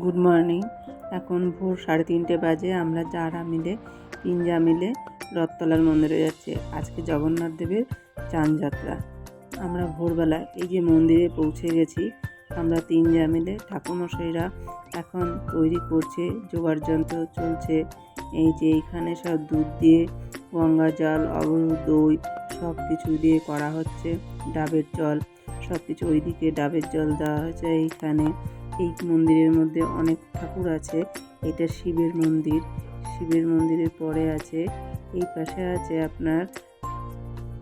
Good morning. এখন ভোর 3:30 বাজে। আমরা তিন মিলে রথতলার মন্দিরে যাচ্ছি। আজকে জগন্নাথ দেবের যাত্রা। আমরা ভোরবেলা এই যে মন্দিরে পৌঁছে গেছি। আমরা মিলে ঠাকুরমশাইরা এখন তৈরি করছে, জোগাড় যন্ত্র চলছে। এই যে এইখানে সব দুধ দিয়ে গঙ্গা জল, দই সব কিছু দিয়ে করা হচ্ছে। ডাবের জল সব কিছু, ওইদিকে ডাবের জল দেওয়া হয়েছে। এইখানে এই মন্দিরের মধ্যে অনেক ঠাকুর আছে। এটা শিবের মন্দির। শিবের মন্দিরের পরে আছে, এই পাশে আছে আপনার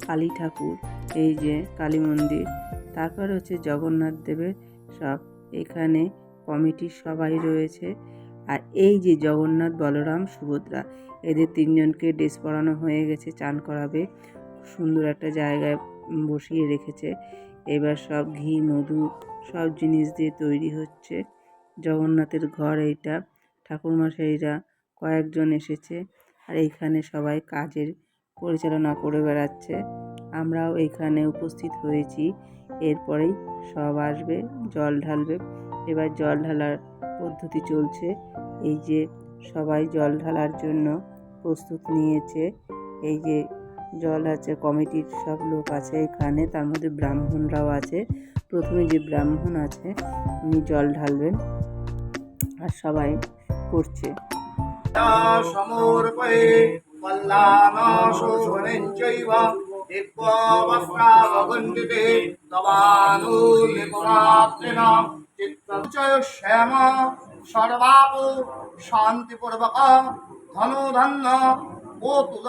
কালী ঠাকুর, এই যে কালী মন্দির। তারপর হচ্ছে জগন্নাথ দেবের সব। এখানে কমিটির সবাই রয়েছে। আর এই যে জগন্নাথ, বলরাম, সুভদ্রা, এদের তিনজনকে ড্রেস পরানো হয়ে গেছে, চান করাবে। সুন্দর একটা জায়গায় বসিয়ে রেখেছে। এবার সব ঘি, মধু সব জিনিস দিয়ে তৈরি হচ্ছে। জগন্নাথের ঘর এইটা। ঠাকুরমশাইরা কয়েকজন এসেছে, আর এইখানে সবাই কাজের পরিচালনা করে বেড়াচ্ছে। আমরাও এইখানে উপস্থিত হয়েছি। এরপরেই সব আসবে, জল ঢালবে। এবার জল ঢালার পদ্ধতি চলছে। এই যে সবাই জল ঢালার জন্য প্রস্তুত নিয়েছে। এই যে জল আছে, কমিটির সব লোক আছে এখানে, তার মধ্যে ব্রাহ্মণরাও আছে। প্রথমে যে ব্রাহ্মণ আছে উনি জল ঢালবেন, আর সবাই করছে। শ্যামা সর্বাপ শান্তিপূর্বক ধনধান্য ও তুল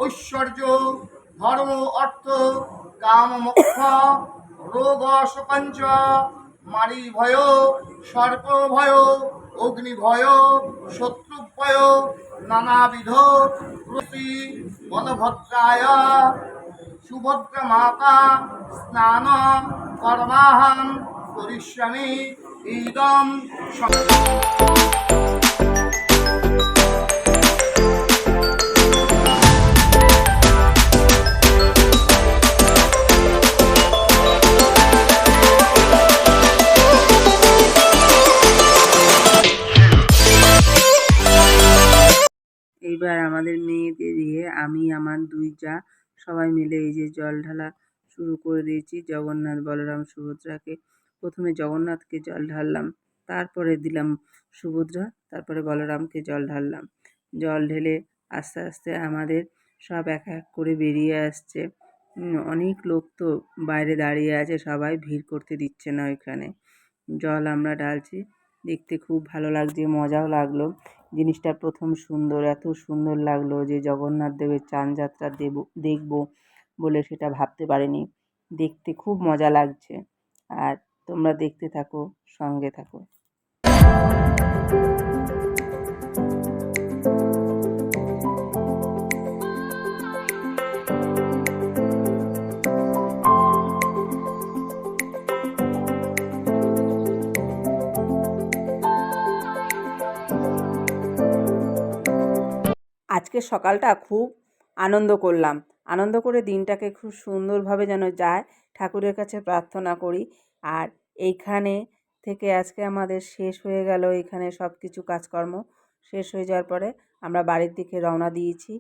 ঐশ্বর্য ধর্ম অর্থ কাম মোক্ষ রোগ শোকঞ্চ মারি ভয় সর্প ভয় অগ্নি ভয় শত্রু ভয় নানাবিধ প্রতি বলভদ্রায় সুভদ্রা মাতা স্নান কর্মাহং করিষ্যামি ইদম। এইবার আমাদের মেয়েদের দিয়ে আমি, আমার দুই যা সবাই মিলে এই যে জল ঢালা শুরু করে দিয়েছি। জগন্নাথ, বলরাম, সুভদ্রাকে প্রথমে জগন্নাথকে জল ঢাললাম, তারপরে দিলাম সুভদ্রা, তারপরে বলরামকে জল ঢাললাম। জল ঢেলে আস্তে আস্তে আমাদের সব এক এক করে বেরিয়ে আসছে। অনেক লোক তো বাইরে দাঁড়িয়ে আছে, সবাই ভিড় করতে দিচ্ছে না ওইখানে। জল আমরা ঢালছি, দেখতে খুব ভালো লাগছে, মজাও লাগলো। জিনিসটা প্রথম সুন্দর, এত সুন্দর লাগলো যে জগন্নাথ দেবের যাত্রা দেখব বলে সেটা ভাবতে পারিনি। দেখতে খুব মজা লাগছে। আর তোমরা দেখতে থাকো, সঙ্গে থাকো। আজকে সকালটা খুব আনন্দ করলাম। আনন্দ করে দিনটাকে খুব সুন্দরভাবে যেন যায়, ঠাকুরের কাছে প্রার্থনা করি। আর এইখানে থেকে আজকে আমাদের শেষ হয়ে গেল। এইখানে সব কিছু কাজকর্ম শেষ হয়ে যাওয়ার পরে আমরা বাড়ির দিকে রওনা দিয়েছি।